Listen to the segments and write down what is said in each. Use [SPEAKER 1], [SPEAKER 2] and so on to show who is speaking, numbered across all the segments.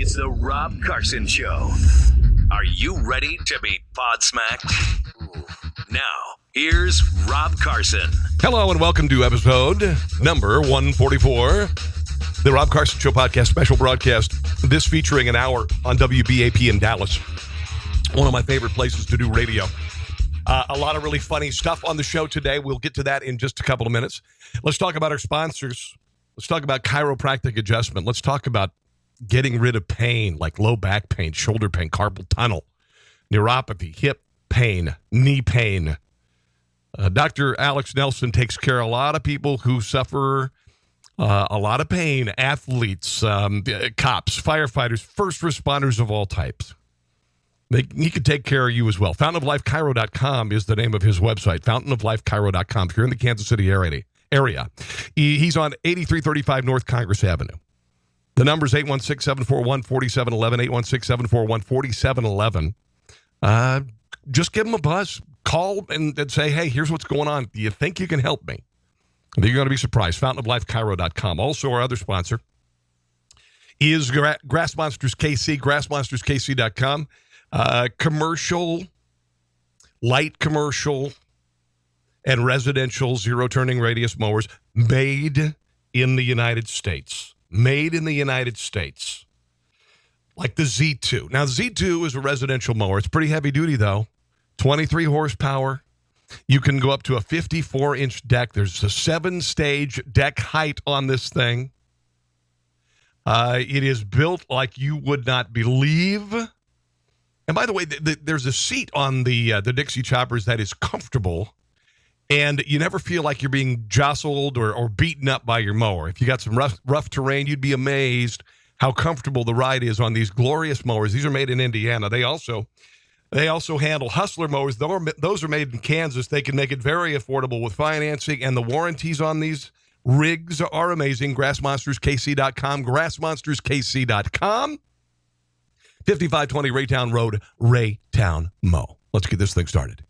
[SPEAKER 1] It's the Rob Carson Show. Are you ready to be podsmacked? Now, here's Rob Carson.
[SPEAKER 2] Hello and welcome to episode number 144. The Rob Carson Show podcast special broadcast. This featuring an hour on WBAP in Dallas. One of my favorite places to do radio. A lot of really funny stuff on the show today. We'll get to that in just a couple of minutes. Let's talk about our sponsors. Let's talk about chiropractic adjustment. Let's talk about getting rid of pain like low back pain, shoulder pain, carpal tunnel, neuropathy, hip pain, knee pain. Dr. Alex Nelson takes care of a lot of people who suffer a lot of pain, athletes, cops, firefighters, first responders of all types. He can take care of you as well. FountainofLifeChiro.com is the name of his website, FountainofLifeChiro.com. If you're in the Kansas City area. He's on 8335 North Congress Avenue. The number is 816-741-4711, 816-741-4711. Just give him a buzz. Call and say, hey, here's what's going on. Do you think you can help me? You're going to be surprised. FountainofLifeChiro.com. Also, our other sponsor is Grass Monsters KC, GrassMonstersKC.com. Commercial, light commercial, and residential zero-turning radius mowers made in the United States. Made in the United States. Like the Z2. Now, the Z2 is a residential mower. It's pretty heavy-duty, though. 23 horsepower. You can go up to a 54-inch deck. There's a 7-stage deck height on this thing. It is built like you would not believe. And by the way, there's a seat on the Dixie Choppers that is comfortable, and you never feel like you're being jostled or beaten up by your mower. If you got some rough terrain, you'd be amazed how comfortable the ride is on these glorious mowers. These are made in Indiana. They also handle Hustler mowers. Those are made in Kansas. They can make it very affordable with financing, and the warranties on these rigs are amazing. GrassMonstersKC.com, GrassMonstersKC.com. 5520 Raytown Road, Raytown, Mo. Let's get this thing started.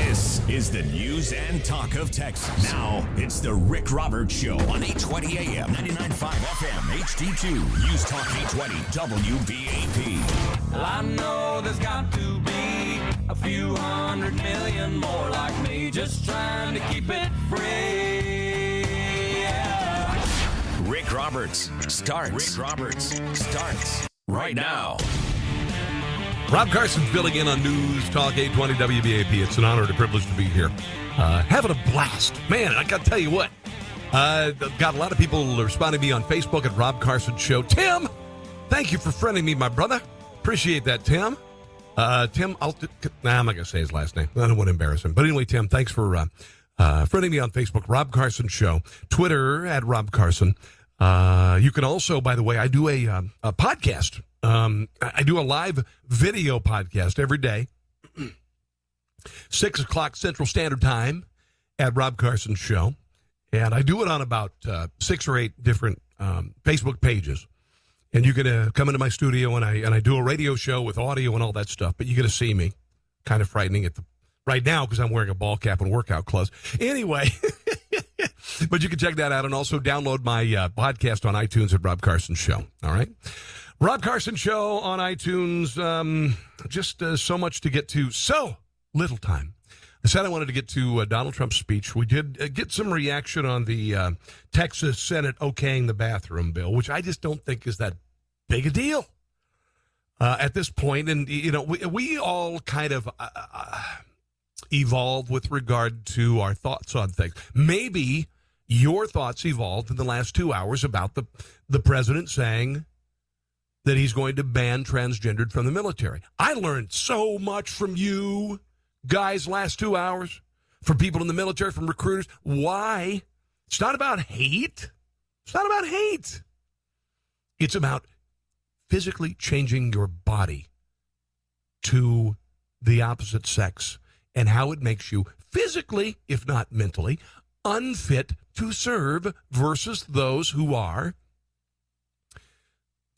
[SPEAKER 3] This is the news and talk of Texas. Now, it's the Rick Roberts Show on 820 AM, 99.5 FM, HD2, News Talk 820, WBAP.
[SPEAKER 4] Well, I know there's got to be a few 100 million more like me, just trying to keep it free. Yeah.
[SPEAKER 3] Rick Roberts starts right now.
[SPEAKER 2] Rob Carson filling in on News Talk 820 WBAP. It's an honor and a privilege to be here. Having a blast. Man, I got to tell you what. Got a lot of people responding to me on Facebook at Rob Carson Show. Tim, thank you for friending me, my brother. Appreciate that, Tim. Tim, I'm not going to say his last name. I don't want to embarrass him. But anyway, Tim, thanks for friending me on Facebook, Rob Carson Show. Twitter at Rob Carson. You can also, by the way, I do a podcast. I do a live video podcast every day, 6 o'clock Central Standard Time at Rob Carson Show. And I do it on about 6 or 8 different Facebook pages. And you can come into my studio and I do a radio show with audio and all that stuff. But you get to see me. Kind of frightening right now because I'm wearing a ball cap and workout clothes. Anyway, but you can check that out and also download my podcast on iTunes at Rob Carson Show. All right. Rob Carson Show on iTunes. Just so much to get to. So little time. I said I wanted to get to Donald Trump's speech. We did get some reaction on the Texas Senate okaying the bathroom bill, which I just don't think is that big a deal at this point. And, you know, we all kind of evolve with regard to our thoughts on things. Maybe your thoughts evolved in the last 2 hours about the president saying that he's going to ban transgendered from the military. I learned so much from you guys last 2 hours, from people in the military, from recruiters. Why? It's not about hate. It's not about hate. It's about physically changing your body to the opposite sex and how it makes you physically, if not mentally, unfit to serve versus those who are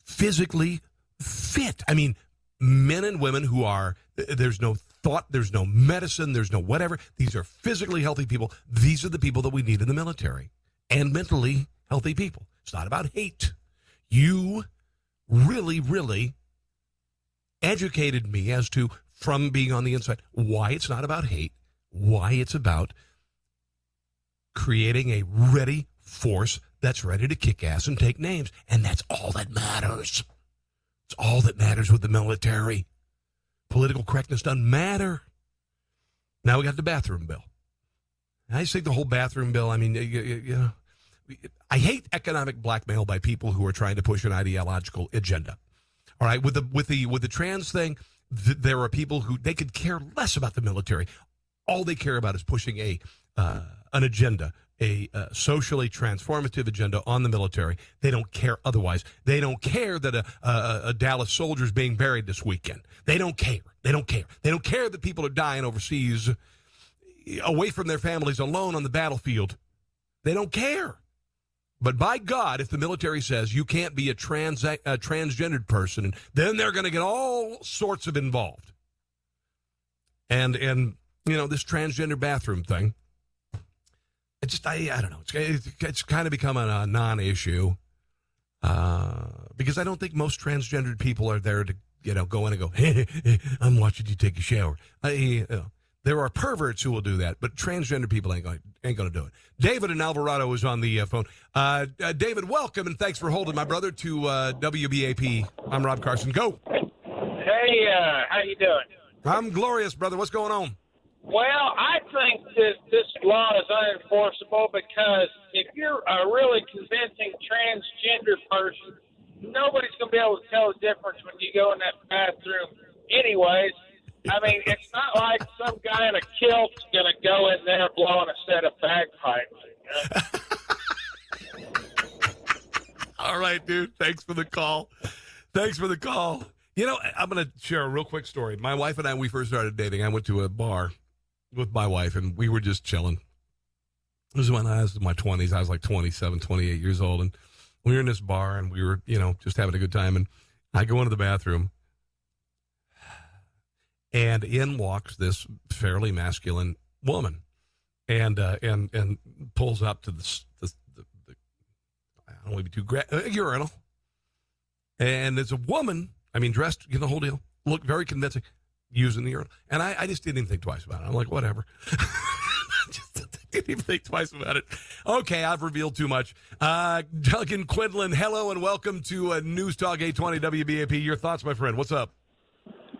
[SPEAKER 2] physically fit. I mean, men and women who are, there's no thought, there's no medicine, there's no whatever. These are physically healthy people. These are the people that we need in the military, and mentally healthy people. It's not about hate. You really, really educated me as to, from being on the inside, why it's not about hate, why it's about creating a ready force that's ready to kick ass and take names. And that's all that matters. It's all that matters with the military. Political correctness doesn't matter. Now we got the bathroom bill. I just think the whole bathroom bill, I mean, you know, I hate economic blackmail by people who are trying to push an ideological agenda. All right, with the trans thing, there are people who they could care less about the military. All they care about is pushing an agenda, a socially transformative agenda on the military. They don't care otherwise. They don't care that a Dallas soldier is being buried this weekend. They don't care. They don't care. They don't care that people are dying overseas, away from their families, alone on the battlefield. They don't care. But by God, if the military says you can't be a transgendered person, then they're going to get all sorts of involved. And you know, this transgender bathroom thing, I don't know. It's kind of become a non-issue because I don't think most transgendered people are there to, you know, go in and go, hey, I'm watching you take a shower. There are perverts who will do that, but transgender people ain't going to do it. David in Alvarado is on the phone. David, welcome, and thanks for holding, my brother, to WBAP. I'm Rob Carson. Go.
[SPEAKER 5] Hey, how you doing?
[SPEAKER 2] I'm glorious, brother. What's going on?
[SPEAKER 5] Well, I think this law is unenforceable because if you're a really convincing transgender person, nobody's going to be able to tell the difference when you go in that bathroom anyways. I mean, it's not like some guy in a kilt's going to go in there blowing a set of bagpipes.
[SPEAKER 2] All right, dude. Thanks for the call. You know, I'm going to share a real quick story. My wife and I, when we first started dating, I went to a bar with my wife, and we were just chilling. This is when I was in my 20s. I was like 27, 28 years old, and we were in this bar, and we were, you know, just having a good time, and I go into the bathroom, and in walks this fairly masculine woman, and pulls up to the I don't want to be too urinal, and there's a woman, I mean, dressed, you know, the whole deal, looked very convincing, using the urinal, and I just didn't even think twice about it. I'm like, whatever. Just didn't even think twice about it. Okay, I've revealed too much. Duncan Quinlan, hello and welcome to News Talk 820 WBAP. Your thoughts, my friend? What's up?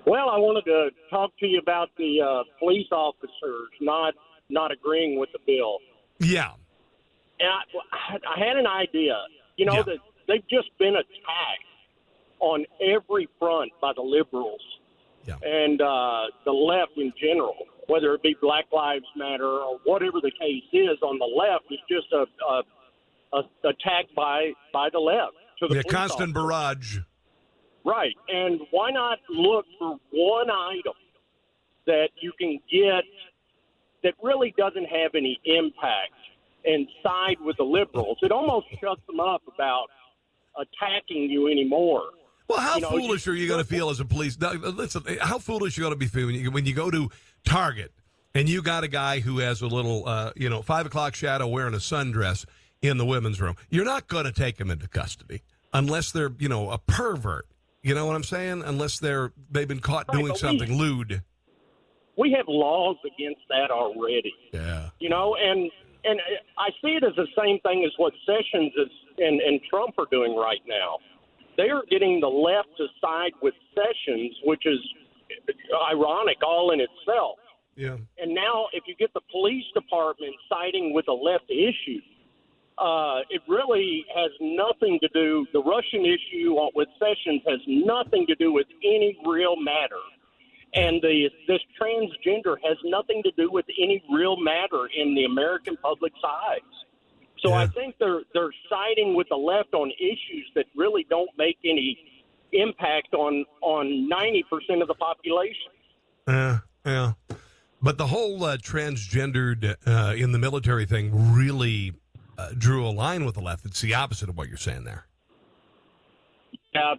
[SPEAKER 6] Well, I wanted to talk to you about the police officers not agreeing with the bill.
[SPEAKER 2] Yeah.
[SPEAKER 6] And I had an idea, you know, that they've just been attacked on every front by the liberals and the left in general, whether it be Black Lives Matter or whatever the case is on the left. It's just a attack by the left. To the
[SPEAKER 2] constant barrage.
[SPEAKER 6] Right, and why not look for one item that you can get that really doesn't have any impact and side with the liberals? It almost shuts them up about attacking you anymore.
[SPEAKER 2] Well, how foolish are you going to feel as a police? Now, listen, how foolish are you going to be feeling when you go to Target and you got a guy who has a little, 5 o'clock shadow wearing a sundress in the women's room? You're not going to take him into custody unless they're, a pervert. You know what I'm saying? Unless they've been caught doing something lewd.
[SPEAKER 6] We have laws against that already.
[SPEAKER 2] Yeah.
[SPEAKER 6] And I see it as the same thing as what Sessions and Trump are doing right now. They are getting the left to side with Sessions, which is ironic all in itself.
[SPEAKER 2] Yeah.
[SPEAKER 6] And now if you get the police department siding with the left issue, it really has nothing to do, the Russian issue with Sessions has nothing to do with any real matter. And this transgender has nothing to do with any real matter in the American public's eyes. So I think they're siding with the left on issues that really don't make any impact on 90% of the population.
[SPEAKER 2] Yeah. But the whole transgendered in the military thing really drew a line with the left. It's the opposite of what you're saying there.
[SPEAKER 6] Yeah,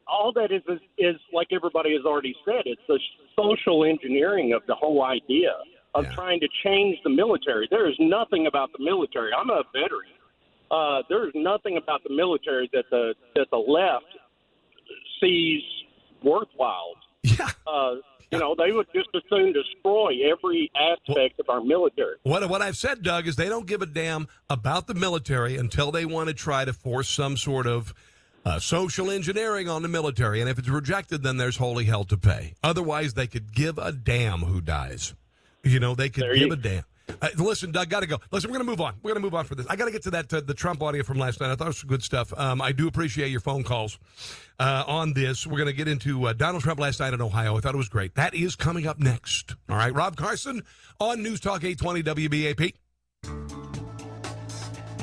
[SPEAKER 6] all that is like everybody has already said. It's the social engineering of the whole idea of trying to change the military. There is nothing about the military. I'm a veteran. There is nothing about the military that the left these worthwhile.
[SPEAKER 2] Yeah.
[SPEAKER 6] They would just as soon destroy every aspect of our military.
[SPEAKER 2] What I've said, Doug, is they don't give a damn about the military until they want to try to force some sort of social engineering on the military. And if it's rejected, then there's holy hell to pay. Otherwise, they could give a damn who dies. They could give a damn. Listen, Doug, got to go. Listen, we're going to move on. We're going to move on for this. I got to get to that the Trump audio from last night. I thought it was some good stuff. I do appreciate your phone calls on this. We're going to get into Donald Trump last night in Ohio. I thought it was great. That is coming up next. All right, Rob Carson on News Talk 820 WBAP.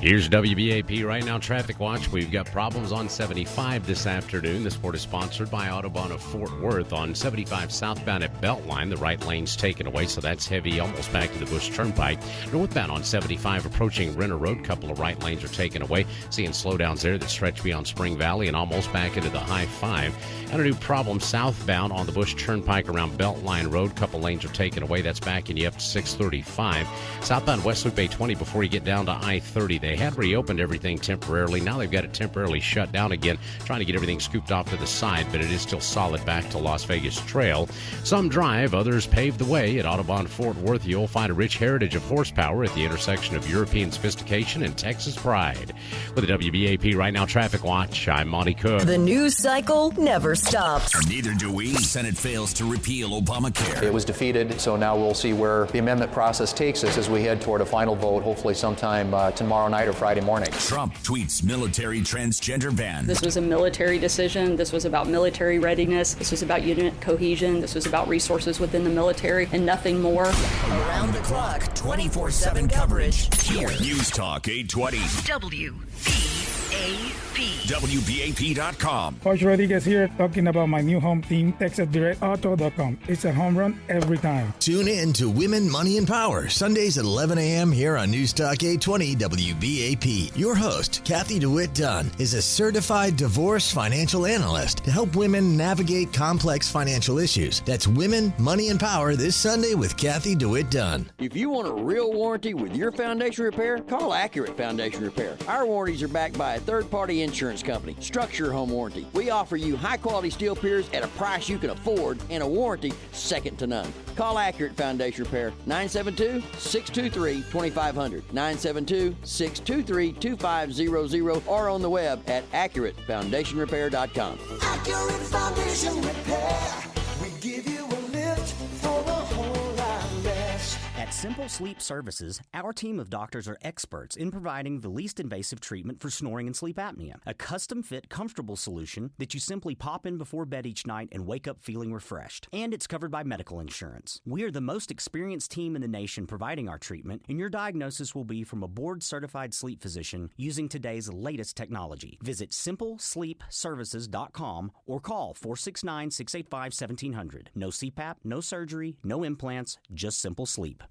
[SPEAKER 7] Here's WBAP Right Now Traffic Watch. We've got problems on 75 this afternoon. This report is sponsored by Autobahn of Fort Worth. On 75 southbound at Beltline, the right lane's taken away, so that's heavy almost back to the Bush Turnpike. Northbound on 75 approaching Renner Road, couple of right lanes are taken away. Seeing slowdowns there that stretch beyond Spring Valley and almost back into the high 5. And a new problem southbound on the Bush Turnpike around Beltline Road. Couple lanes are taken away. That's backing you up to 635. Southbound West Loop A20 before you get down to I-30. They had reopened everything temporarily. Now they've got it temporarily shut down again, trying to get everything scooped off to the side, but it is still solid back to Las Vegas Trail. Some drive, others pave the way. At Autobahn Fort Worth, you'll find a rich heritage of horsepower at the intersection of European sophistication and Texas pride. With the WBAP Right Now Traffic Watch, I'm Monty Cook.
[SPEAKER 8] The news cycle never stops.
[SPEAKER 3] Neither do we. The Senate fails to repeal Obamacare.
[SPEAKER 9] It was defeated, so now we'll see where the amendment process takes us as we head toward a final vote, hopefully sometime tomorrow night or Friday morning.
[SPEAKER 3] Trump tweets military transgender ban.
[SPEAKER 10] This was a military decision. This was about military readiness. This was about unit cohesion. This was about resources within the military and nothing more.
[SPEAKER 8] Around the clock, 24/7 coverage.
[SPEAKER 3] Here, News Talk 820.
[SPEAKER 8] WBAP.
[SPEAKER 3] WBAP.com.
[SPEAKER 11] Coach Rodriguez here talking about my new home team, TexasDirectAuto.com. It's a home run every time.
[SPEAKER 12] Tune in to Women, Money, and Power, Sundays at 11 a.m. here on News Talk 820 WBAP. Your host, Kathy DeWitt Dunn, is a certified divorce financial analyst to help women navigate complex financial issues. That's Women, Money, and Power this Sunday with Kathy DeWitt Dunn.
[SPEAKER 13] If you want a real warranty with your foundation repair, call Accurate Foundation Repair. Our warranties are backed by a third-party insurance company, Structure Home Warranty. We offer you high-quality steel piers at a price you can afford and a warranty second to none. Call Accurate Foundation Repair, 972-623-2500, 972-623-2500, or on the web at AccurateFoundationRepair.com.
[SPEAKER 14] Accurate Foundation Repair. We give you a lift for a whole lot less.
[SPEAKER 15] At Simple Sleep Services, our team of doctors are experts in providing the least invasive treatment for snoring and sleep apnea. A custom-fit, comfortable solution that you simply pop in before bed each night and wake up feeling refreshed. And it's covered by medical insurance. We are the most experienced team in the nation providing our treatment, and your diagnosis will be from a board-certified sleep physician using today's latest technology. Visit simplesleepservices.com or call 469-685-1700. No CPAP, no surgery, no implants, just simple sleep.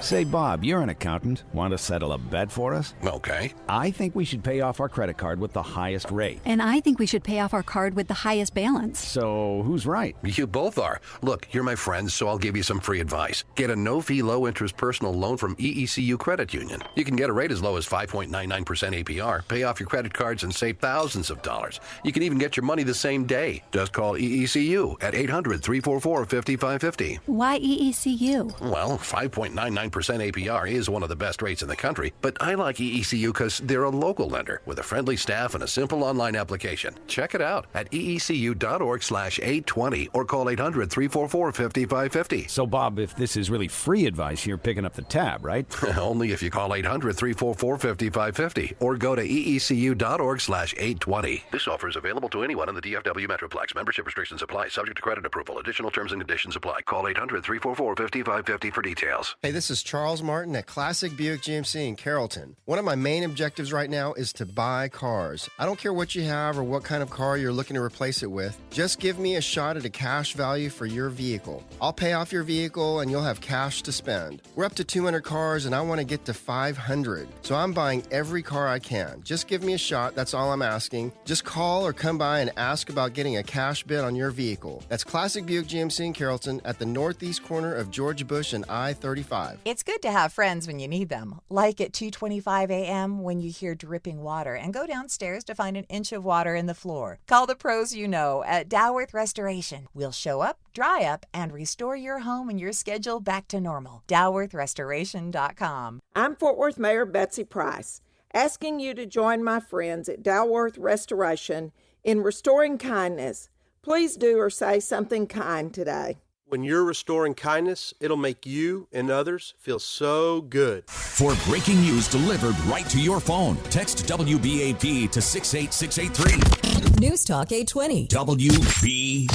[SPEAKER 16] Say, Bob, you're an accountant. Want to settle a bet for us?
[SPEAKER 17] Okay.
[SPEAKER 16] I think we should pay off our credit card with the highest rate.
[SPEAKER 18] And I think we should pay off our card with the highest balance.
[SPEAKER 16] So, who's right?
[SPEAKER 17] You both are. Look, you're my friends, so I'll give you some free advice. Get a no-fee, low-interest personal loan from EECU Credit Union. You can get a rate as low as 5.99% APR, pay off your credit cards, and save thousands of dollars. You can even get your money the same day. Just call EECU at 800-344-5550.
[SPEAKER 18] Why EECU?
[SPEAKER 17] Well, 5.99% APR is one of the best rates in the country, but I like EECU because they're a local lender with a friendly staff and a simple online application. Check it out at eecu.org/820 or call 800-344-5550.
[SPEAKER 16] So, Bob, if this is really free advice, you're picking up the tab, right?
[SPEAKER 17] Only if you call 800-344-5550 or go to eecu.org/820. This offer is available to anyone in the DFW Metroplex. Membership restrictions apply. Subject to credit approval. Additional terms and conditions apply. Call 800-344-5550 for details.
[SPEAKER 19] Hey, this is Charles Martin at Classic Buick GMC in Carrollton. One of my main objectives right now is to buy cars. I don't care what you have or what kind of car you're looking to replace it with. Just give me a shot at a cash value for your vehicle. I'll pay off your vehicle and you'll have cash to spend. We're up to 200 cars and I want to get to 500. So I'm buying every car I can. Just give me a shot. That's all I'm asking. Just call or come by and ask about getting a cash bid on your vehicle. That's Classic Buick GMC in Carrollton at the northeast corner of George Bush and I-35.
[SPEAKER 20] It's good to have friends when you need them, like at 2:25 a.m. when you hear dripping water and go downstairs to find an inch of water in the floor. Call the pros you know at Dalworth Restoration. We'll show up, dry up, and restore your home and your schedule back to normal. DalworthRestoration.com.
[SPEAKER 21] I'm Fort Worth Mayor Betsy Price, asking you to join my friends at Dalworth Restoration in restoring kindness. Please do or say something kind today.
[SPEAKER 22] When you're restoring kindness, it'll make you and others feel so good.
[SPEAKER 3] For breaking news delivered right to your phone, text WBAP to 68683.
[SPEAKER 8] News Talk 820.
[SPEAKER 3] WBAP.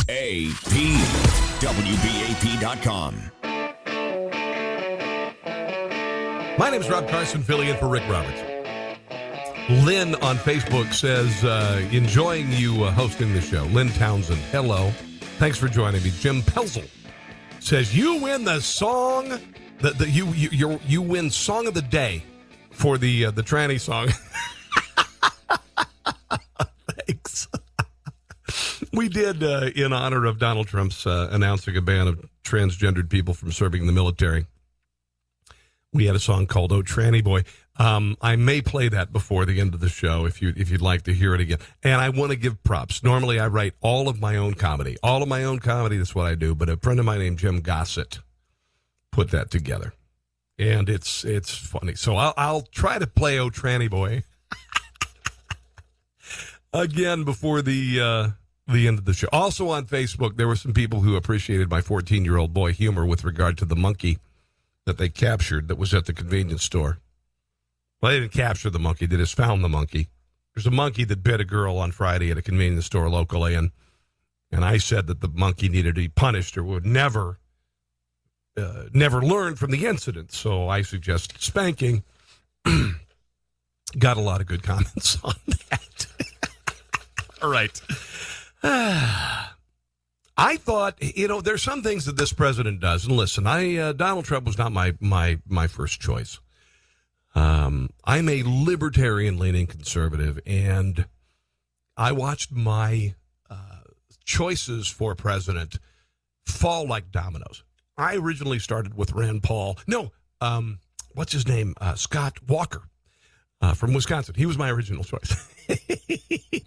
[SPEAKER 3] WBAP.com.
[SPEAKER 2] My name is Rob Carson, filling in for Rick Roberts. Lynn on Facebook says, enjoying you hosting the show. Lynn Townsend, hello. Thanks for joining me. Jim Pelzel says, you win the song, you win Song of the Day for the tranny song. Thanks. We did, in honor of Donald Trump's announcing a ban of transgendered people from serving in the military. We had a song called "Oh Tranny Boy." I may play that before the end of the show if you'd like to hear it again. And I want to give props. Normally, I write all of my own comedy. That's what I do. But a friend of mine named Jim Gossett put that together, and it's funny. So I'll try to play "Oh Tranny Boy" again before the end of the show. Also on Facebook, there were some people who appreciated my 14-year-old boy humor with regard to the monkey that they captured that was at the convenience store. Well, they didn't capture the monkey. They just found the monkey. There's a monkey that bit a girl on Friday at a convenience store locally, and I said that the monkey needed to be punished or would never learn from the incident. So I suggested spanking. Got a lot of good comments on that. All right. I thought, there's some things that this president does. And listen, Donald Trump was not my first choice. I'm a libertarian-leaning conservative, and I watched my choices for president fall like dominoes. I originally started with Rand Paul. No, what's his name? Scott Walker from Wisconsin. He was my original choice.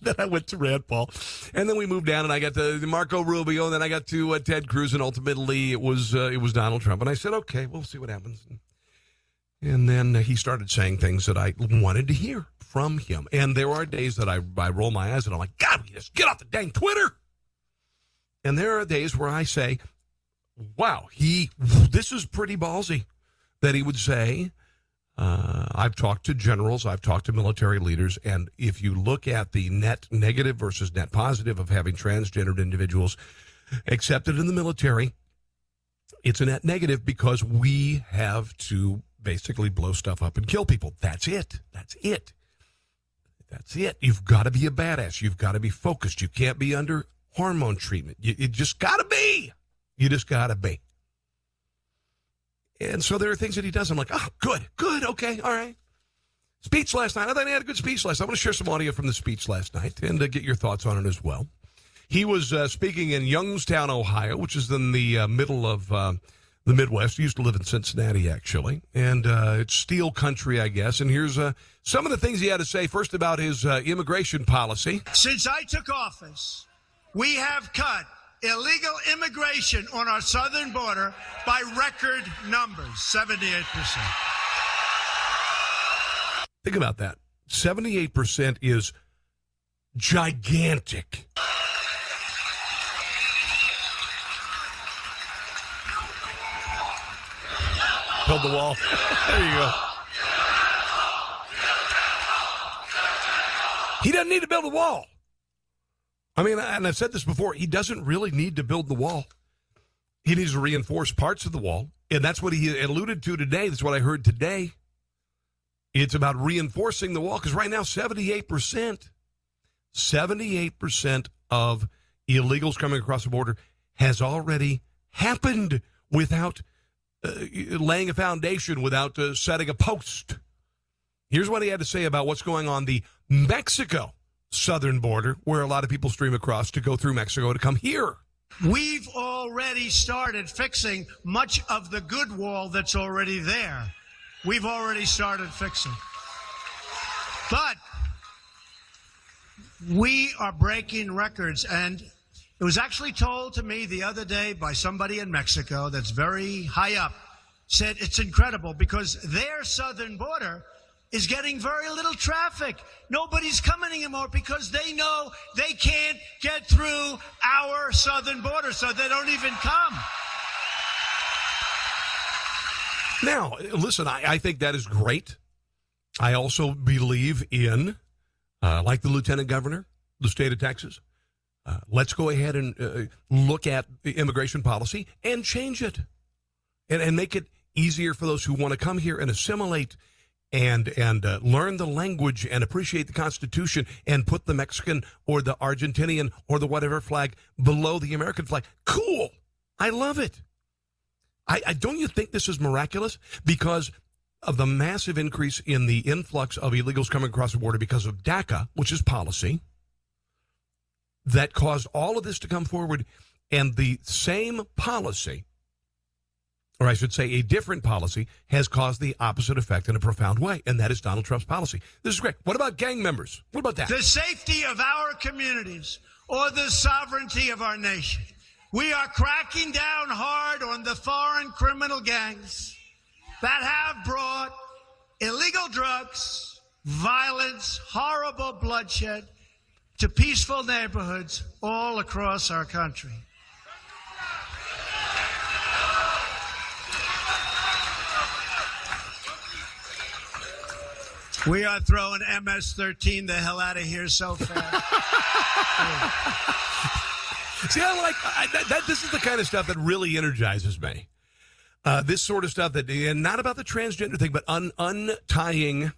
[SPEAKER 2] Then I went to Rand Paul, and then we moved down, and I got to Marco Rubio, and then I got to Ted Cruz, and ultimately it was Donald Trump. And I said, okay, we'll see what happens. And then he started saying things that I wanted to hear from him. And there are days that I roll my eyes, and I'm like, God, we just get off the dang Twitter. And there are days where I say, wow, this is pretty ballsy that he would say. I've talked to generals, I've talked to military leaders, and if you look at the net negative versus net positive of having transgendered individuals accepted in the military, it's a net negative because we have to basically blow stuff up and kill people. That's it. You've got to be a badass. You've got to be focused. You can't be under hormone treatment. You just got to be. You just got to be. And so there are things that he does. I'm like, oh, good, okay, all right. Speech last night. I thought he had a good speech last night. I want to share some audio from the speech last night and get your thoughts on it as well. He was speaking in Youngstown, Ohio, which is in the middle of the Midwest. He used to live in Cincinnati, actually. And it's steel country, I guess. And here's some of the things he had to say first about his immigration policy.
[SPEAKER 23] Since I took office, we have cut illegal immigration on our southern border by record numbers, 78%.
[SPEAKER 2] Think about that. 78% is gigantic. Build the wall. There you go. He doesn't need to build a wall. I mean, and I've said this before, he doesn't really need to build the wall. He needs to reinforce parts of the wall. And that's what he alluded to today. That's what I heard today. It's about reinforcing the wall because right now, 78% of illegals coming across the border has already happened without laying a foundation, without setting a post. Here's what he had to say about what's going on the Mexico southern border, where a lot of people stream across to go through Mexico to come here.
[SPEAKER 23] We've already started fixing much of the good wall that's already there. We've already started fixing. But we are breaking records, and it was actually told to me the other day by somebody in Mexico that's very high up, said it's incredible because their southern border is getting very little traffic. Nobody's coming anymore because they know they can't get through our southern border, so they don't even come.
[SPEAKER 2] Now, listen, I think that is great. I also believe in, like the lieutenant governor, the state of Texas, let's go ahead and look at the immigration policy and change it and make it easier for those who want to come here and assimilate and learn the language and appreciate the Constitution and put the Mexican or the Argentinian or the whatever flag below the American flag. Cool. I love it. I don't you think this is miraculous? Because of the massive increase in the influx of illegals coming across the border because of DACA, which is policy, that caused all of this to come forward, and the same policy, or I should say a different policy, has caused the opposite effect in a profound way, and that is Donald Trump's policy. This is great. What about gang members? What about that?
[SPEAKER 23] The safety of our communities or the sovereignty of our nation. We are cracking down hard on the foreign criminal gangs that have brought illegal drugs, violence, horrible bloodshed to peaceful neighborhoods all across our country. We are throwing MS-13 the hell out of here so fast.
[SPEAKER 2] See, this is the kind of stuff that really energizes me. This sort of stuff that, and not about the transgender thing, but untying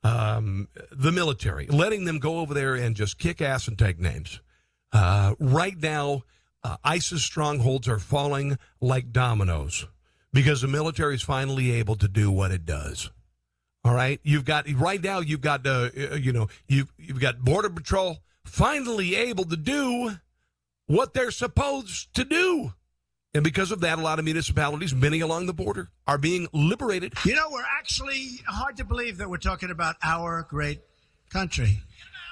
[SPEAKER 2] the military, letting them go over there and just kick ass and take names. Right now, ISIS strongholds are falling like dominoes because the military is finally able to do what it does. All right, you've got Border Patrol finally able to do what they're supposed to do. And because of that, a lot of municipalities, many along the border, are being liberated.
[SPEAKER 23] You know, we're actually, hard to believe that we're talking about our great country.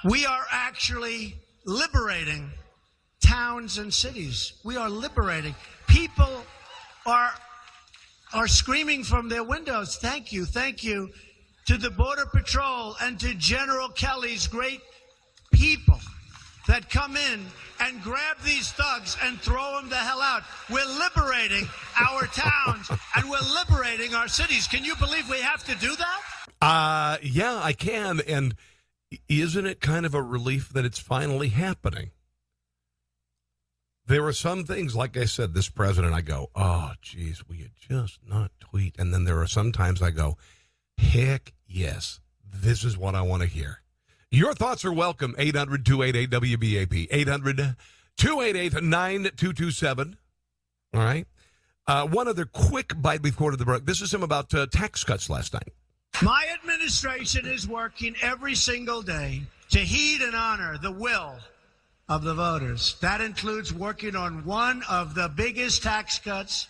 [SPEAKER 23] We are actually liberating towns and cities. We are liberating. People are screaming from their windows, thank you to the Border Patrol and to General Kelly's great people that come in and grab these thugs and throw them the hell out. We're liberating our towns and we're liberating our cities. Can you believe we have to do that?
[SPEAKER 2] Yeah, I can. And isn't it kind of a relief that it's finally happening? There are some things, like I said, this president, I go, oh, geez, will you just not tweet? And then there are some times I go, heck yes, this is what I want to hear. Your thoughts are welcome. 800-288-WBAP. 800-288-9227. All right. One other quick bite before the break. This is him about tax cuts last night.
[SPEAKER 23] My administration is working every single day to heed and honor the will of the voters. That includes working on one of the biggest tax cuts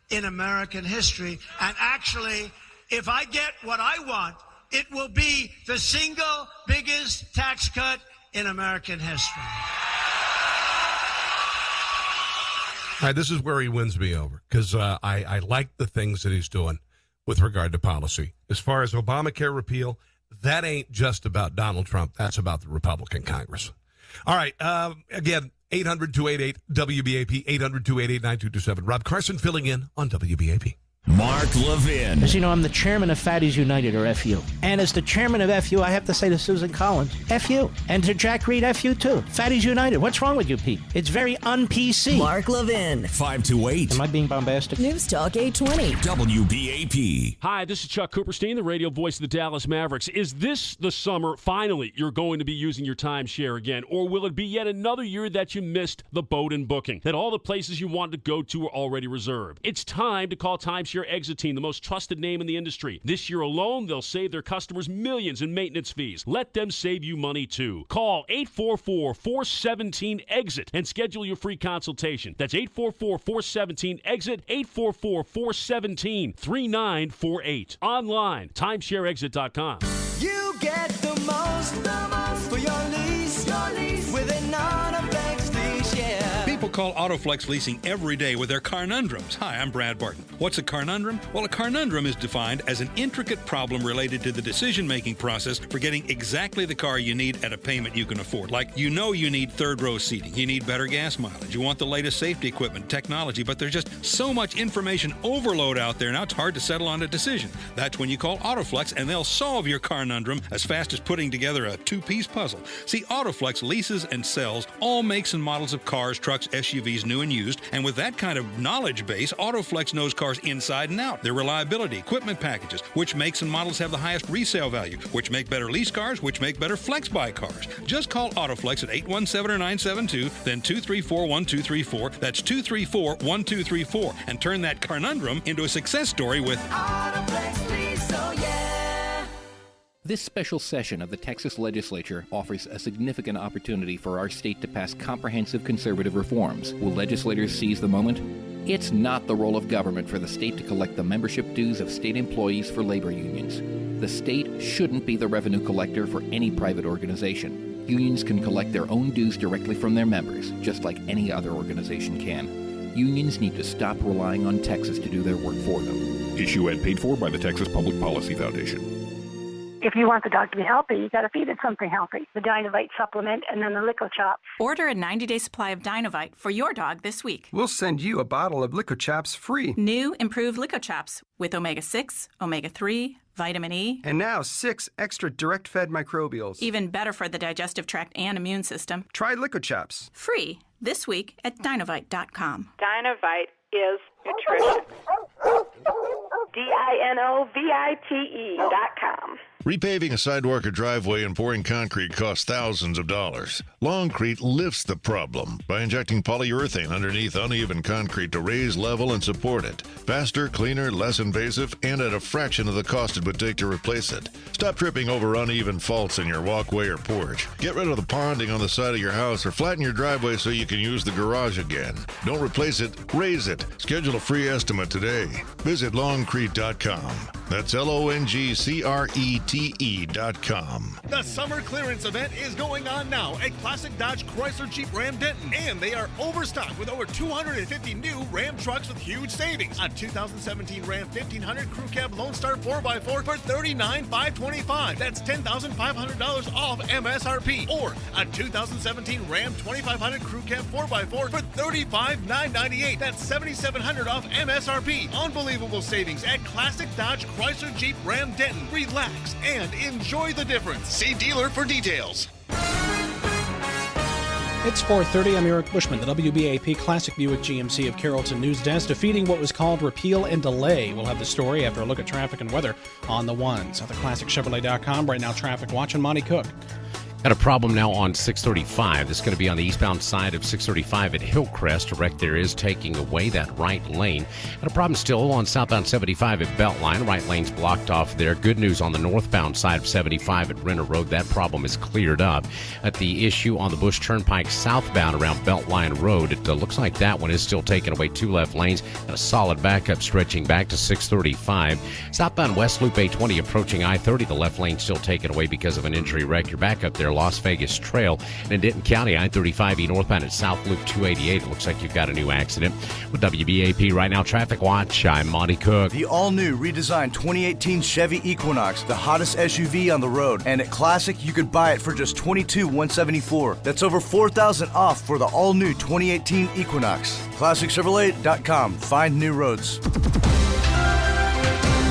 [SPEAKER 23] in American history. And actually, if I get what I want, it will be the single biggest tax cut in American history.
[SPEAKER 2] All right, this is where he wins me over, because I like the things that he's doing with regard to policy. As far as Obamacare repeal, that ain't just about Donald Trump. That's about the Republican Congress. All right, again, 800-288-WBAP, 800-288-9227. Rob Carson filling in on WBAP.
[SPEAKER 3] Mark Levin.
[SPEAKER 1] As you know, I'm the chairman of Fatties United, or FU. And as the chairman of FU, I have to say to Susan Collins, FU. And to Jack Reed, FU too. Fatties United. What's wrong with you, Pete? It's very un-PC.
[SPEAKER 8] Mark Levin.
[SPEAKER 3] 5 to 8.
[SPEAKER 1] Am I being bombastic?
[SPEAKER 8] News Talk 820.
[SPEAKER 3] WBAP.
[SPEAKER 4] Hi, this is Chuck Cooperstein, the radio voice of the Dallas Mavericks. Is this the summer, finally, you're going to be using your timeshare again? Or will it be yet another year that you missed the boat and booking? That all the places you wanted to go to are already reserved? It's time to call Timeshare Timeshare Exit Team, the most trusted name in the industry. This year alone, they'll save their customers millions in maintenance fees. Let them save you money, too. Call 844-417-EXIT and schedule your free consultation. That's 844-417-EXIT, 844-417-3948. Online, timeshareexit.com.
[SPEAKER 14] You get the most for your lease with an Autoflex lease, yeah.
[SPEAKER 5] People call Autoflex Leasing every day with their carnundrums. Hi, I'm Brad Barton. What's a carnundrum? Well, a carnundrum is defined as an intricate problem related to the decision-making process for getting exactly the car you need at a payment you can afford. Like, you need third-row seating. You need better gas mileage. You want the latest safety equipment, technology, but there's just so much information overload out there now it's hard to settle on a decision. That's when you call Autoflex, and they'll solve your carnundrum as fast as putting together a two-piece puzzle. See, Autoflex leases and sells all makes and models of cars, trucks, SUVs, new and used, and with that kind of knowledge base, Autoflex knows cars inside and out, their reliability, equipment packages, which makes and models have the highest resale value, which make better lease cars, which make better flex-buy cars. Just call Autoflex at 817-972, then 234-1234, that's 234-1234, and turn that carnundrum into a success story with
[SPEAKER 14] Autoflex lease, oh yeah.
[SPEAKER 6] This special session of the Texas Legislature offers a significant opportunity for our state to pass comprehensive conservative reforms. Will legislators seize the moment? It's not the role of government for the state to collect the membership dues of state employees for labor unions. The state shouldn't be the revenue collector for any private organization. Unions can collect their own dues directly from their members, just like any other organization can. Unions need to stop relying on Texas to do their work for them.
[SPEAKER 7] Issue ad paid for by the Texas Public Policy Foundation.
[SPEAKER 24] If you want the dog to be healthy, you got to feed it something healthy. The Dinovite supplement and then the Lico Chops.
[SPEAKER 25] Order a 90-day supply of Dinovite for your dog this week.
[SPEAKER 26] We'll send you a bottle of Lico Chops free.
[SPEAKER 25] New improved Lico Chops with omega-6, omega-3, vitamin E.
[SPEAKER 26] And now 6 extra direct-fed microbials.
[SPEAKER 25] Even better for the digestive tract and immune system.
[SPEAKER 26] Try Lico Chops.
[SPEAKER 25] Free this week at Dinovite.com.
[SPEAKER 27] Dinovite is nutrition. DINOVITE.com.
[SPEAKER 28] Repaving a sidewalk or driveway and pouring concrete costs thousands of dollars. Longcrete lifts the problem by injecting polyurethane underneath uneven concrete to raise level and support it. Faster, cleaner, less invasive, and at a fraction of the cost it would take to replace it. Stop tripping over uneven faults in your walkway or porch. Get rid of the ponding on the side of your house or flatten your driveway so you can use the garage again. Don't replace it, raise it. Schedule a free estimate today. Visit longcrete.com. That's LONGCRETE.com.
[SPEAKER 29] The summer clearance event is going on now at Classic Dodge Chrysler Jeep Ram Denton, and they are overstocked with over 250 new Ram trucks with huge savings. A 2017 Ram 1500 Crew Cab Lone Star 4x4 for $39,525. That's $10,500 off MSRP. Or a 2017 Ram 2500 Crew Cab 4x4 for $35,998. That's $7,700 off MSRP. Unbelievable savings at Classic Dodge Chrysler Jeep Ram Denton. Relax and enjoy the difference. See dealer for details.
[SPEAKER 30] It's 4:30. I'm Eric Bushman. The WBAP Classic Buick GMC of Carrollton News Desk defeating what was called repeal and delay. We'll have the story after a look at traffic and weather on the ones. At theclassicchevrolet.com. Right now, traffic watch and Monty Cook.
[SPEAKER 31] Got a problem now on 635. This is going to be on the eastbound side of 635 at Hillcrest. A wreck there is taking away that right lane. And a problem still on southbound 75 at Beltline. Right lane's blocked off there. Good news on the northbound side of 75 at Renner Road. That problem is cleared up. At the issue on the Bush Turnpike southbound around Beltline Road, it looks like that one is still taking away 2 left lanes and a solid backup stretching back to 635. Southbound West Loop A20 approaching I-30. The left lane still taken away because of an injury wreck. You're back up there Las Vegas Trail. And in Denton County, I-35E northbound at South Loop 288. It looks like you've got a new accident. With WBAP Right Now Traffic Watch, I'm Monty Cook.
[SPEAKER 32] The all-new redesigned 2018 Chevy Equinox, the hottest SUV on the road. And at Classic, you could buy it for just $22,174. That's over $4,000 off for the all-new 2018 Equinox. ClassicChevrolet.com. Find new roads.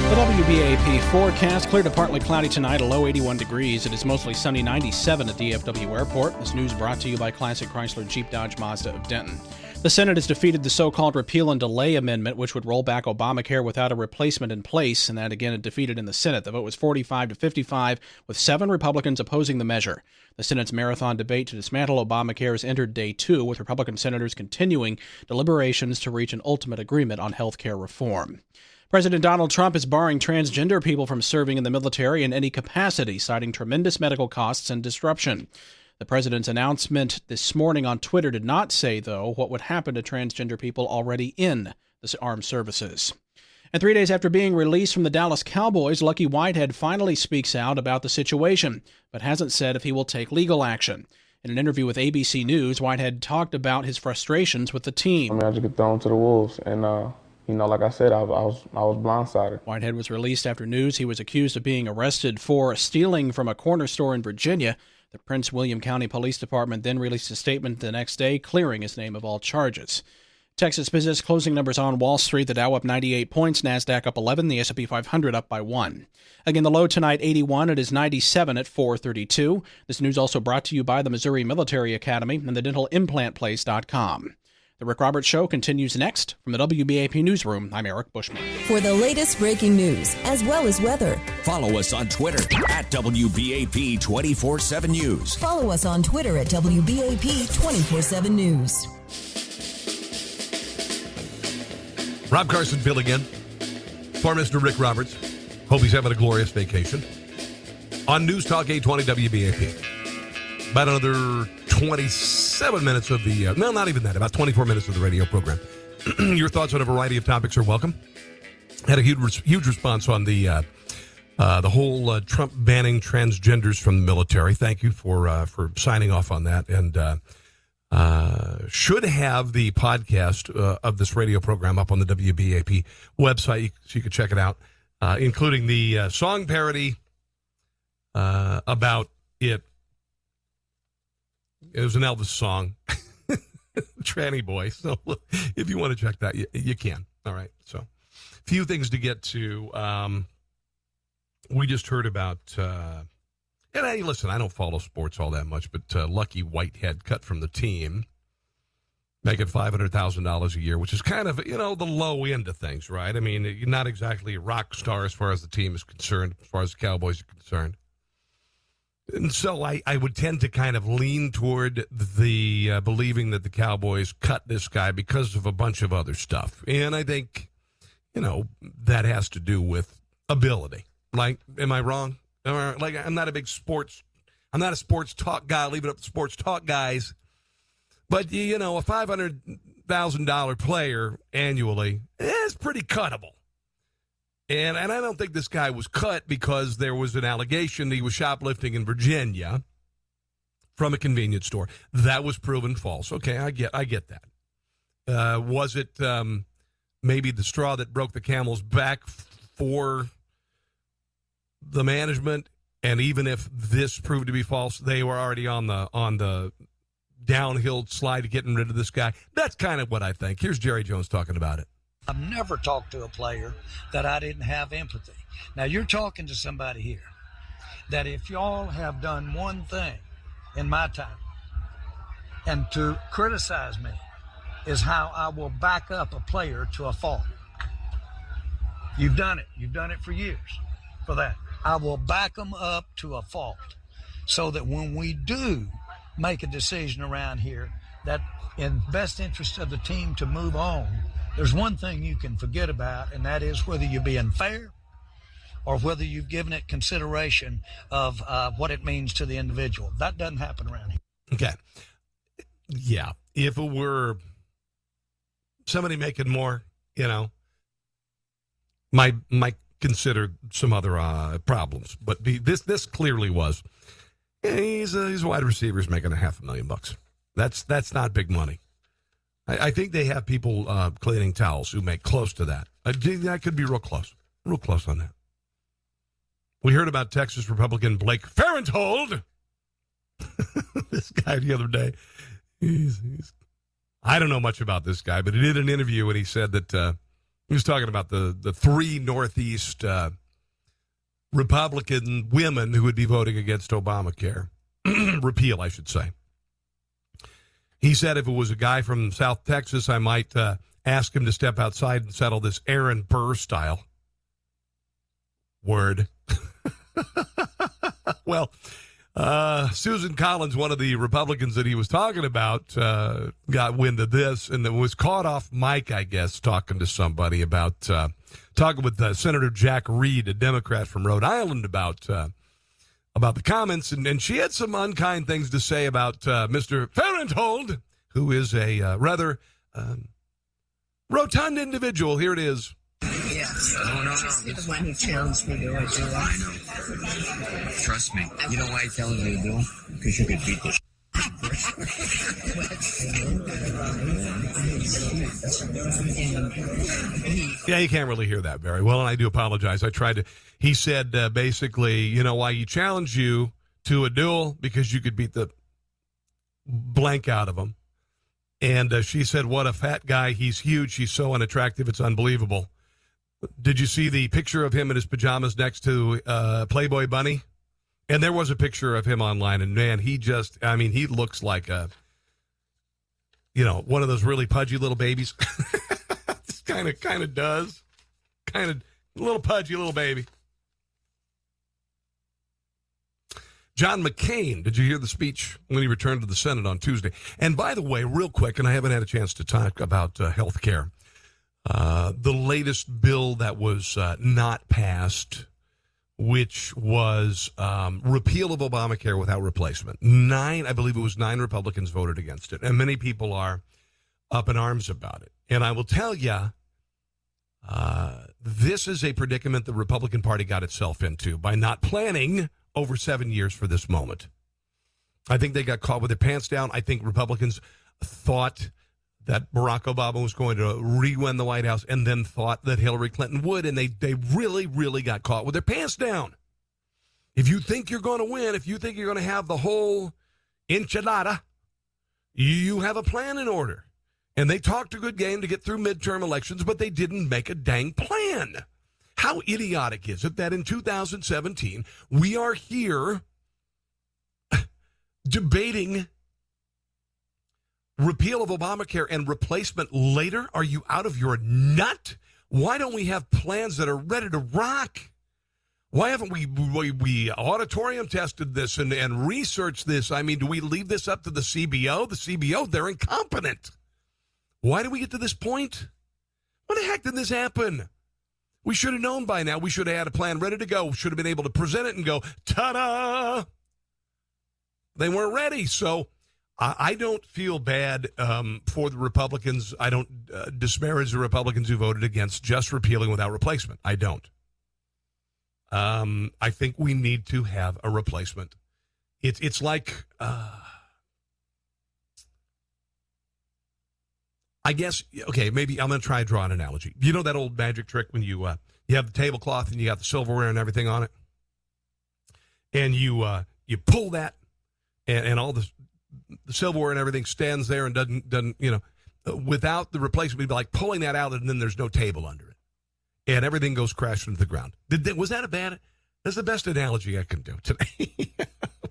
[SPEAKER 30] The WBAP forecast, clear to partly cloudy tonight, a low 81 degrees. It is mostly sunny, 97 at DFW Airport. This news brought to you by Classic Chrysler Jeep Dodge Mazda of Denton. The Senate has defeated the so-called repeal and delay amendment, which would roll back Obamacare without a replacement in place, and that again it defeated in the Senate. The vote was 45-55, with 7 Republicans opposing the measure. The Senate's marathon debate to dismantle Obamacare has entered day 2, with Republican senators continuing deliberations to reach an ultimate agreement on health care reform. President Donald Trump is barring transgender people from serving in the military in any capacity, citing tremendous medical costs and disruption. The president's announcement this morning on Twitter did not say, though, what would happen to transgender people already in the armed services. And 3 days after being released from the Dallas Cowboys, Lucky Whitehead finally speaks out about the situation, but hasn't said if he will take legal action. In an interview with ABC News, Whitehead talked about his frustrations with the team.
[SPEAKER 9] I just get thrown to the wolves, and like I said, I was blindsided.
[SPEAKER 30] Whitehead was released after news he was accused of being arrested for stealing from a corner store in Virginia. The Prince William County Police Department then released a statement the next day clearing his name of all charges. Texas business closing numbers on Wall Street. The Dow up 98 points, NASDAQ up 11, the S&P 500 up by 1. Again, the low tonight, 81. It is 97 at 4:32. This news also brought to you by the Missouri Military Academy and the DentalImplantPlace.com. The Rick Roberts Show continues next. From the WBAP Newsroom, I'm Eric Bushman.
[SPEAKER 10] For the latest breaking news, as well as weather,
[SPEAKER 3] follow us on Twitter at WBAP 24/7 News.
[SPEAKER 10] Follow us on Twitter at WBAP 24/7 News.
[SPEAKER 2] Rob Carson filling in for Mr. Rick Roberts. Hope he's having a glorious vacation. On News Talk 820 WBAP. About another 27 minutes of the, no, not even that, about 24 minutes of the radio program. Your thoughts on a variety of topics are welcome. Had a huge response on the whole Trump banning transgenders from the military. Thank you for signing off on that. And should have the podcast of this radio program up on the WBAP website so you can check it out, including the song parody about it. It was an Elvis song, Tranny Boy. So if you want to check that, you can. All right. So a few things to get to. We just heard about, and hey, listen, I don't follow sports all that much, but Lucky Whitehead cut from the team, making $500,000 a year, which is kind of, the low end of things, right? I mean, you're not exactly a rock star as far as the team is concerned, as far as the Cowboys are concerned. And so I would tend to kind of lean toward the believing that the Cowboys cut this guy because of a bunch of other stuff. And I think, that has to do with ability. Like, am I wrong? Like, I'm not a sports talk guy. I'll leave it up to sports talk guys. But, a $500,000 player annually is pretty cuttable. And I don't think this guy was cut because there was an allegation that he was shoplifting in Virginia from a convenience store. That was proven false. Okay, I get that. Was it maybe the straw that broke the camel's back for the management? And even if this proved to be false, they were already on the downhill slide to getting rid of this guy. That's kind of what I think. Here's Jerry Jones talking about it.
[SPEAKER 11] I've never talked to a player that I didn't have empathy. Now, you're talking to somebody here that if y'all have done one thing in my time and to criticize me is how I will back up a player to a fault. You've done it. You've done it for years for that. I will back them up to a fault so that when we do make a decision around here that in best interest of the team to move on, there's one thing you can forget about, and that is whether you're being fair or whether you've given it consideration of what it means to the individual. That doesn't happen around here.
[SPEAKER 2] Okay. Yeah. If it were somebody making more, might consider some other problems. But this clearly was. He's a wide receiver who's making $500,000. That's not big money. I think they have people cleaning towels who make close to that. I think that could be real close on that. We heard about Texas Republican Blake Farenthold. This guy the other day. I don't know much about this guy, but he did an interview and he said that he was talking about the three Northeast Republican women who would be voting against Obamacare. Repeal, I should say. He said if it was a guy from South Texas, I might ask him to step outside and settle this Aaron Burr style. Word. Well, Susan Collins, one of the Republicans that he was talking about, got wind of this and was caught off mic, I guess, talking to somebody about talking with Senator Jack Reed, a Democrat from Rhode Island, about the comments, and she had some unkind things to say about Mr. Farenthold, who is a rather rotund individual. Here it is.
[SPEAKER 1] Yes. No. The one who tells me to do, I know. Trust me. You know why I tell you to do? Because you could beat the
[SPEAKER 2] Yeah, you can't really hear that very well, and I do apologize. I tried to. He said basically, you know, why he challenged you to a duel because you could beat the blank out of him. And she said, what a fat guy. He's huge. He's so unattractive. It's unbelievable. Did you see the picture of him in his pajamas next to Playboy Bunny? And there was a picture of him online, and man, he looks like one of those really pudgy little babies. Just kind of does. Kind of little pudgy little baby. John McCain, did you hear the speech when he returned to the Senate on Tuesday? And by the way, real quick, and I haven't had a chance to talk about health care. The latest bill that was not passed, which was repeal of Obamacare without replacement. I believe it was 9 Republicans voted against it, and many people are up in arms about it. And I will tell you, this is a predicament the Republican Party got itself into by not planning over 7 years for this moment. I think they got caught with their pants down. I think Republicans thought that Barack Obama was going to re-win the White House and then thought that Hillary Clinton would, and they really, really got caught with their pants down. If you think you're going to win, if you think you're going to have the whole enchilada, you have a plan in order. And they talked a good game to get through midterm elections, but they didn't make a dang plan. How idiotic is it that in 2017, we are here debating repeal of Obamacare and replacement later? Are you out of your nut? Why don't we have plans that are ready to rock? Why haven't we auditorium tested this and researched this? I mean, do we leave this up to the CBO? The CBO, they're incompetent. Why did we get to this point? When the heck did this happen? We should have known by now. We should have had a plan ready to go. We should have been able to present it and go, ta-da! They weren't ready. So I don't feel bad for the Republicans. I don't disparage the Republicans who voted against just repealing without replacement. I don't. I think we need to have a replacement. It's like... I guess, okay, maybe I'm going to try and draw an analogy. You know that old magic trick when you have the tablecloth and you got the silverware and everything on it? And you pull that and all the silverware and everything stands there and doesn't without the replacement, it'd be like pulling that out and then there's no table under it. And everything goes crashing to the ground. Was that a bad? That's the best analogy I can do today.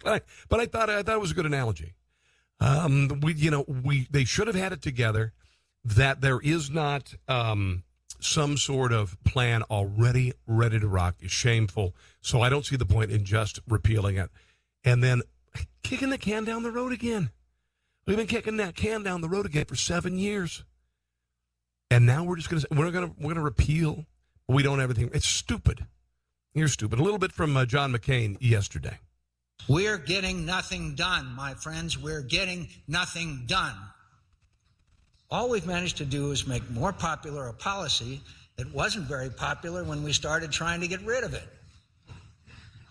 [SPEAKER 2] but I thought it was a good analogy. They should have had it together. That there is not some sort of plan already ready to rock is shameful. So I don't see the point in just repealing it and then kicking the can down the road again. We've been kicking that can down the road again for 7 years, and now we're just we're gonna repeal. We don't have everything. It's stupid. You're stupid. A little bit from John McCain yesterday.
[SPEAKER 12] We're getting nothing done, my friends. We're getting nothing done. All we've managed to do is make more popular a policy that wasn't very popular when we started trying to get rid of it.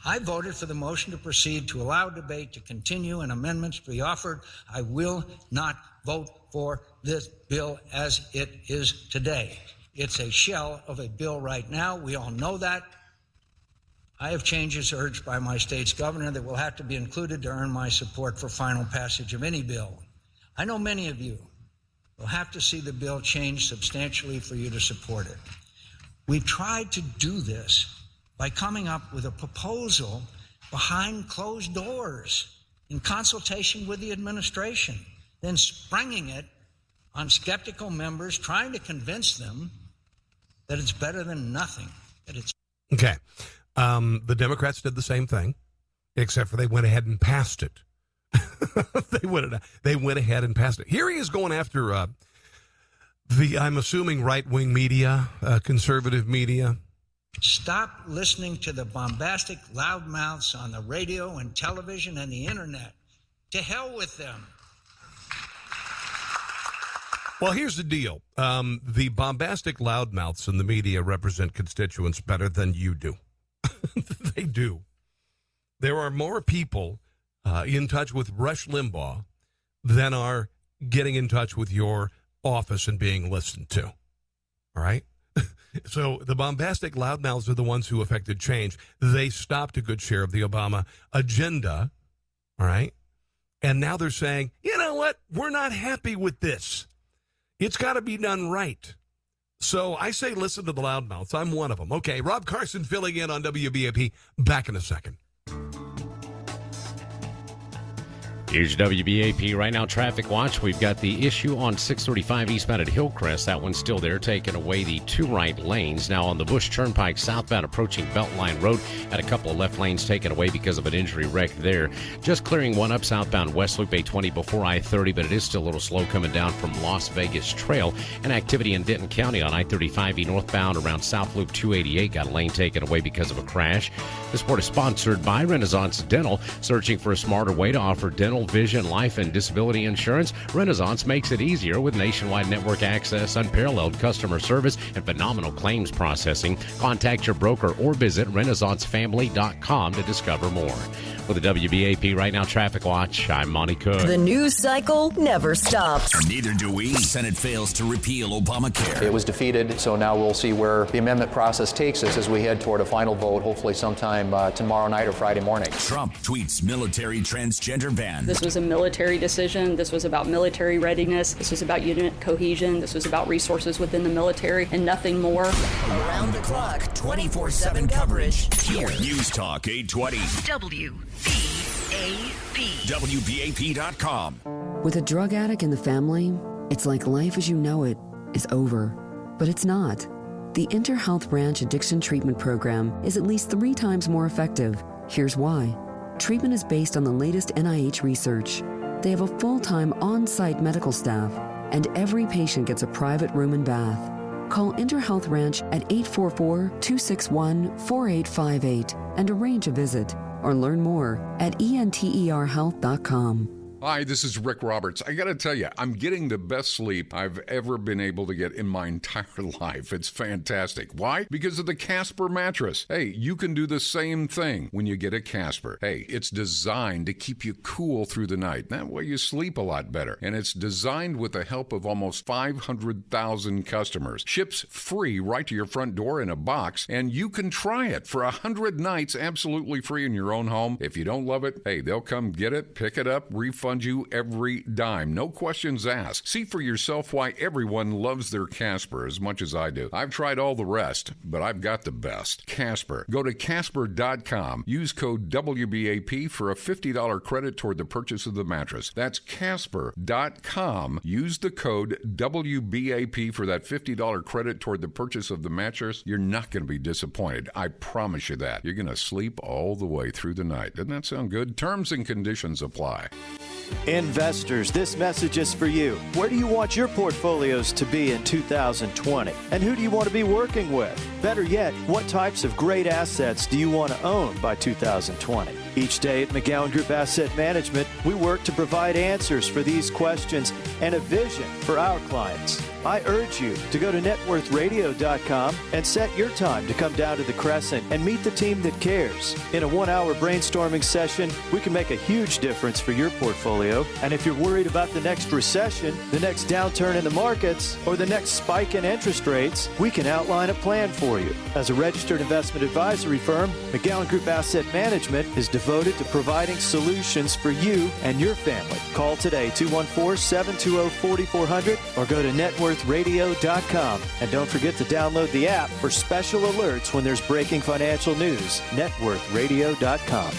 [SPEAKER 12] I voted for the motion to proceed to allow debate to continue and amendments to be offered. I will not vote for this bill as it is today. It's a shell of a bill right now. We all know that. I have changes urged by my state's governor that will have to be included to earn my support for final passage of any bill. I know many of you will have to see the bill change substantially for you to support it. We've tried to do this by coming up with a proposal behind closed doors in consultation with the administration, then springing it on skeptical members, trying to convince them that it's better than nothing.
[SPEAKER 2] Okay. The Democrats did the same thing. except for they went ahead and passed it. They went ahead and passed it. Here he is going after I'm assuming, right-wing media, conservative media.
[SPEAKER 12] Stop listening to the bombastic loudmouths on the radio and television and the internet. To hell with them.
[SPEAKER 2] Well, here's the deal. The bombastic loudmouths in the media represent constituents better than you do. They do. There are more people in touch with Rush Limbaugh than are getting in touch with your office and being listened to. All right? So the bombastic loudmouths are the ones who affected change. They stopped a good share of the Obama agenda. All right? And now they're saying, you know what? We're not happy with this. It's got to be done right. So I say listen to the loudmouths. I'm one of them. Okay, Rob Carson filling in on WBAP. Back in a second.
[SPEAKER 31] Here's WBAP Right Now Traffic Watch. We've got the issue on 635 eastbound at Hillcrest. That one's still there, taking away the 2 right lanes. Now on the Bush Turnpike southbound approaching Beltline Road, had a couple of left lanes taken away because of an injury wreck there. Just clearing one up southbound West Loop 820 before I-30, but it is still a little slow coming down from Las Vegas Trail. And activity in Denton County on I-35E northbound around South Loop 288. Got a lane taken away because of a crash. This report is sponsored by Renaissance Dental. Searching for a smarter way to offer dental, vision, life, and disability insurance? Renaissance makes it easier with nationwide network access, unparalleled customer service, and phenomenal claims processing. Contact your broker or visit RenaissanceFamily.com to discover more. With the WBAP Right Now Traffic Watch, I'm Monty Cook.
[SPEAKER 10] The news cycle never stops.
[SPEAKER 3] Neither do we. Senate fails to repeal Obamacare.
[SPEAKER 4] It was defeated, so now we'll see where the amendment process takes us as we head toward a final vote, hopefully sometime tomorrow night or Friday morning.
[SPEAKER 3] Trump tweets military transgender ban.
[SPEAKER 8] This was a military decision. This was about military readiness. This was about unit cohesion. This was about resources within the military and nothing more.
[SPEAKER 10] Around the clock, 24/7 coverage.
[SPEAKER 3] Here, News Talk 820.
[SPEAKER 10] WBAP.
[SPEAKER 3] WBAP.com.
[SPEAKER 13] With a drug addict in the family, it's like life as you know it is over. But it's not. The InterHealth Branch Addiction Treatment Program is at least 3 times more effective. Here's why. Treatment is based on the latest NIH research. They have a full-time on-site medical staff, and every patient gets a private room and bath. Call InterHealth Ranch at 844-261-4858 and arrange a visit, or learn more at enterhealth.com.
[SPEAKER 7] Hi, this is Rick Roberts. I got to tell you, I'm getting the best sleep I've ever been able to get in my entire life. It's fantastic. Why? Because of the Casper mattress. Hey, you can do the same thing when you get a Casper. Hey, it's designed to keep you cool through the night. That way you sleep a lot better. And it's designed with the help of almost 500,000 customers. Ships free right to your front door in a box, and you can try it for 100 nights absolutely free in your own home. If you don't love it, hey, they'll come get it, pick it up, refund you every dime. No questions asked. See for yourself why everyone loves their Casper as much as I do. I've tried all the rest, but I've got the best. Casper. Go to Casper.com. Use code WBAP for a $50 credit toward the purchase of the mattress. That's Casper.com. Use the code WBAP for that $50 credit toward the purchase of the mattress. You're not going to be disappointed. I promise you that. You're going to sleep all the way through the night. Doesn't that sound good? Terms and conditions apply.
[SPEAKER 15] Investors, this message is for you. Where do you want your portfolios to be in 2020? And who do you want to be working with? Better yet, what types of great assets do you want to own by 2020? Each day at McGowan Group Asset Management, we work to provide answers for these questions and a vision for our clients. I urge you to go to networthradio.com and set your time to come down to the Crescent and meet the team that cares. In a 1-hour brainstorming session, we can make a huge difference for your portfolio. And if you're worried about the next recession, the next downturn in the markets, or the next spike in interest rates, we can outline a plan for you. As a registered investment advisory firm, McGowan Group Asset Management is devoted to providing solutions for you and your family. Call today, 214-720-4400, or go to networthradio.com. And don't forget to download the app for special alerts when there's breaking financial news. networthradio.com.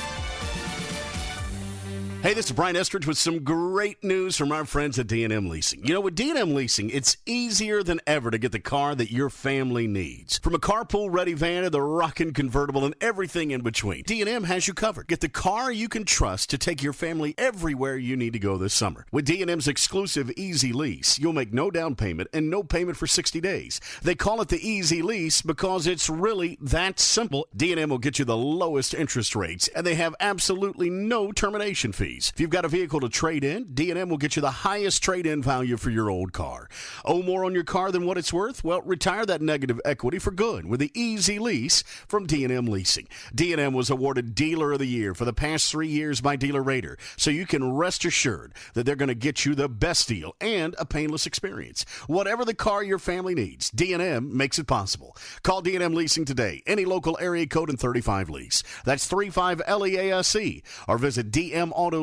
[SPEAKER 5] Hey, this is Brian Estridge with some great news from our friends at D&M Leasing. You know, with D&M Leasing, it's easier than ever to get the car that your family needs. From a carpool-ready van to the rockin' convertible and everything in between, D&M has you covered. Get the car you can trust to take your family everywhere you need to go this summer. With D&M's exclusive Easy Lease, you'll make no down payment and no payment for 60 days. They call it the Easy Lease because it's really that simple. D&M will get you the lowest interest rates, and they have absolutely no termination fees. If you've got a vehicle to trade in, D&M will get you the highest trade-in value for your old car. Owe more on your car than what it's worth? Well, retire that negative equity for good with the Easy Lease from D&M Leasing. D&M was awarded Dealer of the Year for the past 3 years by Dealer Rater, so you can rest assured that they're going to get you the best deal and a painless experience. Whatever the car your family needs, D&M makes it possible. Call D&M Leasing today. Any local area code in 35 lease. That's 35LEASE. Or visit DMAutoleasing.com.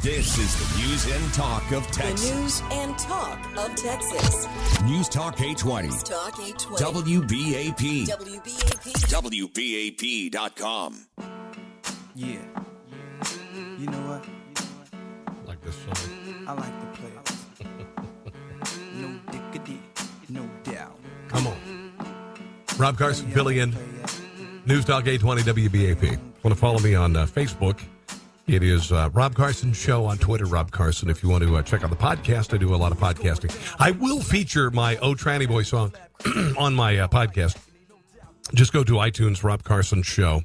[SPEAKER 3] This is the news and talk of Texas.
[SPEAKER 10] The news and talk of Texas.
[SPEAKER 3] News Talk 820.
[SPEAKER 10] News Talk 820.
[SPEAKER 3] WBAP.
[SPEAKER 10] WBAP.
[SPEAKER 3] WBAP.com.
[SPEAKER 6] Yeah. You know what?
[SPEAKER 2] Like this song.
[SPEAKER 6] I like the players. No dickity, no doubt.
[SPEAKER 2] Come on. Rob Carson filling in. News Talk 820 WBAP. Want to follow me on Facebook? It is Rob Carson Show on Twitter, Rob Carson. If you want to check out the podcast, I do a lot of podcasting. I will feature my Oh Tranny Boy song on my podcast. Just go to iTunes, Rob Carson Show.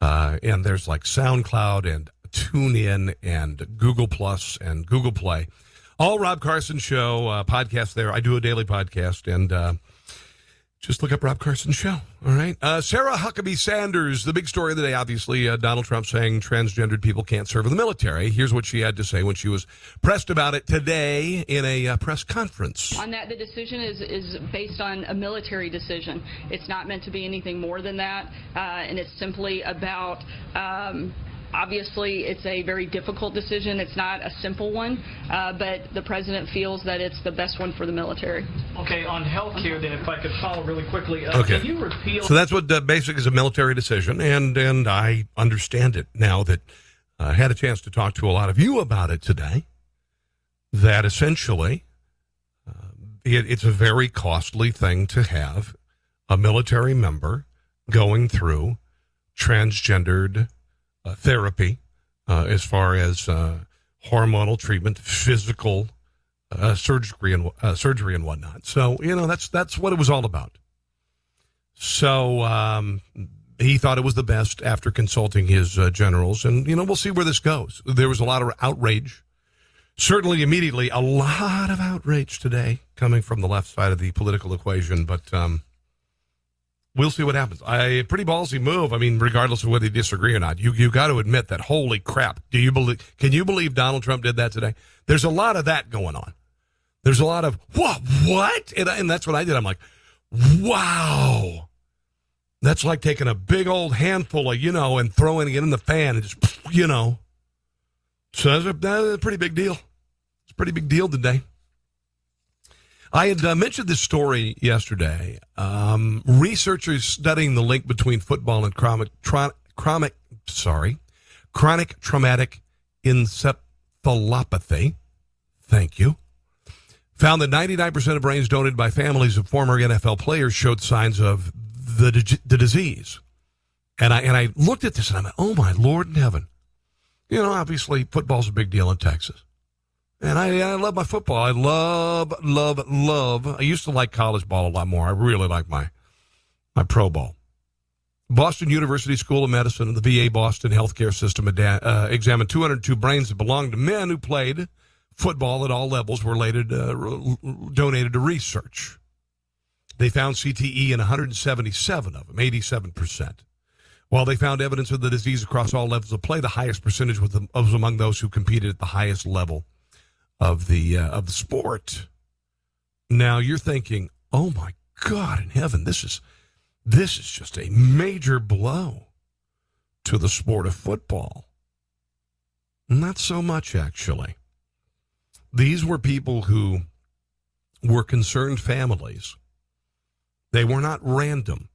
[SPEAKER 2] And there's like SoundCloud and TuneIn and Google Plus and Google Play. All Rob Carson Show podcasts there. I do a daily podcast, and just look up Rob Carson Show, all right? Sarah Huckabee Sanders, the big story of the day, obviously, Donald Trump saying transgendered people can't serve in the military. Here's what she had to say when she was pressed about it today in a press conference.
[SPEAKER 8] On that, the decision is based on a military decision. It's not meant to be anything more than that, and it's simply about... Obviously, it's a very difficult decision. It's not a simple one, but the president feels that it's the best one for the military.
[SPEAKER 14] Okay, on health care, then, if I could follow really quickly.
[SPEAKER 2] Okay.
[SPEAKER 14] Can you repeal...
[SPEAKER 2] So that's what basically is a military decision, and I understand it now that I had a chance to talk to a lot of you about it today, that essentially it's a very costly thing to have a military member going through transgendered therapy as far as hormonal treatment, physical surgery and whatnot. So, you know, that's what it was all about. So he thought it was the best after consulting his generals. And, you know, we'll see where this goes. There was a lot of outrage. Certainly immediately a lot of outrage today coming from the left side of the political equation. But we'll see what happens. Pretty ballsy move. I mean, regardless of whether you disagree or not, you got to admit that. Holy crap! Can you believe Donald Trump did that today? There's a lot of that going on. There's a lot of what? And that's what I did. I'm like, wow. That's like taking a big old handful of and throwing it in the fan and just So that's a pretty big deal. It's a pretty big deal today. I had mentioned this story yesterday. Researchers studying the link between football and chronic traumatic encephalopathy, thank you, found that 99% of brains donated by families of former NFL players showed signs of the disease. And I looked at this and I went, oh my Lord in heaven. Obviously football's a big deal in Texas. And I love my football. I love. I used to like college ball a lot more. I really like my pro ball. Boston University School of Medicine and the VA Boston healthcare system examined 202 brains that belonged to men who played football at all levels were donated to research. They found CTE in 177 of them, 87%. While they found evidence of the disease across all levels of play, the highest percentage was among those who competed at the highest level of the sport. Now you're thinking, oh my God in heaven, this is just a major blow to the sport of football. Not so much, actually. These were people who were concerned families. They were not random.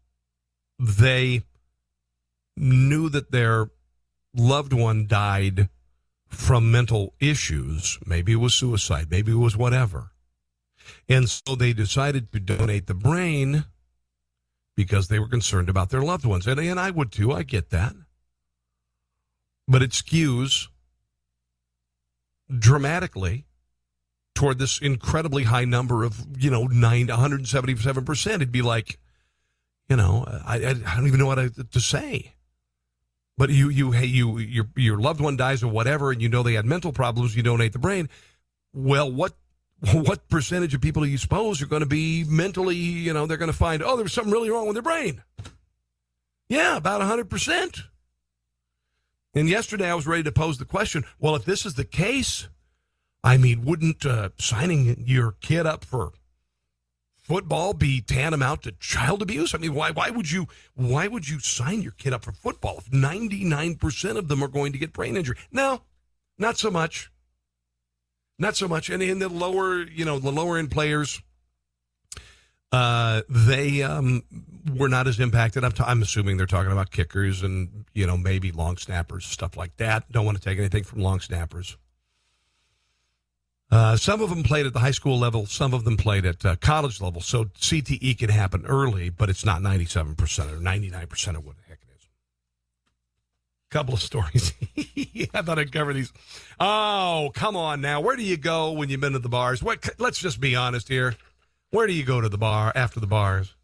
[SPEAKER 2] They knew that their loved one died from mental issues. Maybe it was suicide. Maybe it was whatever. And so they decided to donate the brain because they were concerned about their loved ones. And I would too. I get that. But it skews dramatically toward this incredibly high number of, 177%. It'd be like, I don't even know what to say. But your loved one dies or whatever, and they had mental problems, you donate the brain. Well, what percentage of people do you suppose are going to be mentally, they're going to find, there's something really wrong with their brain? Yeah, about 100%. And yesterday I was ready to pose the question, well, if this is the case, wouldn't signing your kid up for football be tantamount to child abuse? Why would you sign your kid up for football if 99% of them are going to get brain injury? No, not so much. Not so much. And in the lower end players, they were not as impacted. I'm assuming they're talking about kickers and, maybe long snappers, stuff like that. Don't want to take anything from long snappers. Some of them played at the high school level. Some of them played at college level. So CTE can happen early, but it's not 97% or 99% of what the heck it is. Couple of stories. I thought I'd cover these. Oh, come on now. Where do you go when you've been to the bars? Let's just be honest here. Where do you go to the bar after the bars?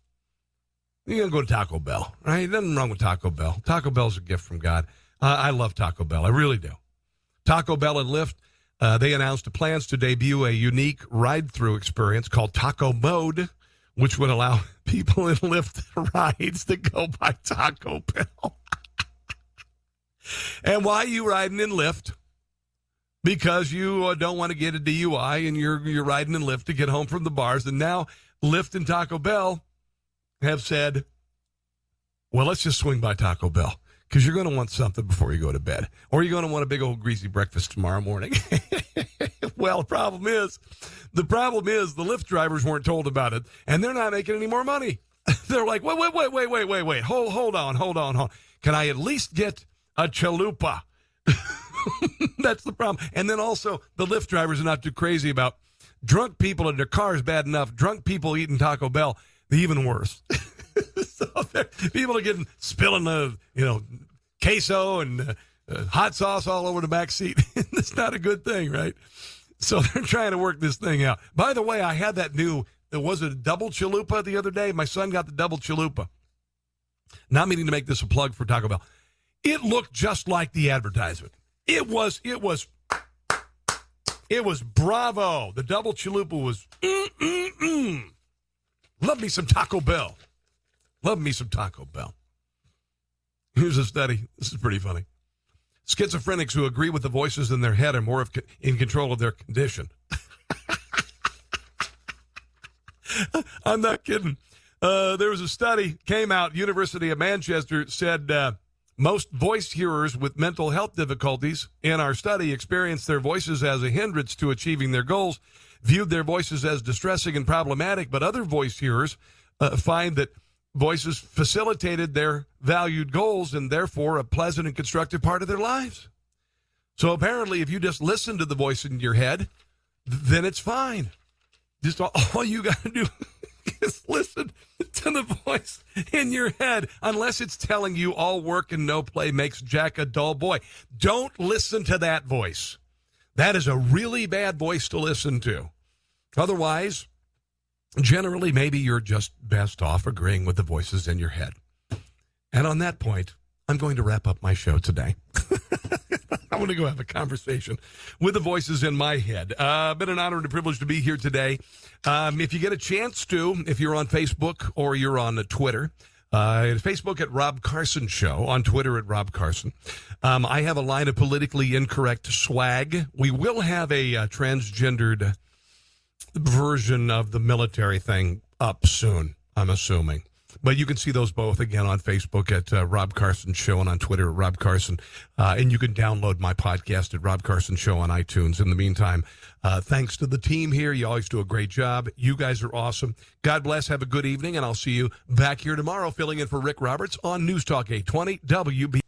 [SPEAKER 2] You're going to go to Taco Bell, right? Nothing wrong with Taco Bell. Taco Bell's a gift from God. I love Taco Bell. I really do. Taco Bell and Lyft, they announced plans to debut a unique ride-through experience called Taco Mode, which would allow people in Lyft rides to go by Taco Bell. And why are you riding in Lyft? Because you don't want to get a DUI and you're riding in Lyft to get home from the bars. And now Lyft and Taco Bell have said, well, let's just swing by Taco Bell because you're going to want something before you go to bed. Or you're going to want a big old greasy breakfast tomorrow morning. Well, the problem is the Lyft drivers weren't told about it and they're not making any more money. They're like, wait. Hold on. Can I at least get a chalupa? That's the problem. And then also the Lyft drivers are not too crazy about drunk people in their cars. Bad enough. Drunk people eating Taco Bell, even worse. So people are spilling the queso and hot sauce all over the back seat. It's not a good thing, right? So they're trying to work this thing out. By the way, I had that there was a double chalupa the other day. My son got the double chalupa. Not meaning to make this a plug for Taco Bell. It looked just like the advertisement. It was bravo. The double chalupa was, Love me some Taco Bell. Here's a study. This is pretty funny. Schizophrenics who agree with the voices in their head are more in control of their condition. I'm not kidding. There was a study came out. University of Manchester said most voice hearers with mental health difficulties in our study experienced their voices as a hindrance to achieving their goals, viewed their voices as distressing and problematic, but other voice hearers find that voices facilitated their valued goals and therefore a pleasant and constructive part of their lives. So apparently if you just listen to the voice in your head, then it's fine. Just all you got to do is listen to the voice in your head, unless it's telling you all work and no play makes Jack a dull boy. Don't listen to that voice. That is a really bad voice to listen to. Otherwise, generally, maybe you're just best off agreeing with the voices in your head. And on that point, I'm going to wrap up my show today. I want to go have a conversation with the voices in my head. Been an honor and a privilege to be here today. If you get a chance to, if you're on Facebook or you're on Twitter, Facebook at Rob Carson Show, on Twitter at Rob Carson. I have a line of politically incorrect swag. We will have a transgendered version of the military thing up soon, I'm assuming. But you can see those both, again, on Facebook at Rob Carson Show and on Twitter at Rob Carson. And you can download my podcast at Rob Carson Show on iTunes. In the meantime, thanks to the team here. You always do a great job. You guys are awesome. God bless. Have a good evening, and I'll see you back here tomorrow filling in for Rick Roberts on News Talk 820 WB.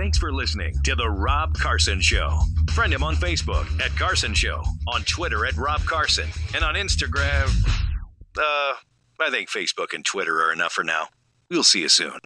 [SPEAKER 16] Thanks for listening to The Rob Carson Show. Friend him on Facebook at Carson Show, on Twitter at Rob Carson, and on Instagram, I think Facebook and Twitter are enough for now. We'll see you soon.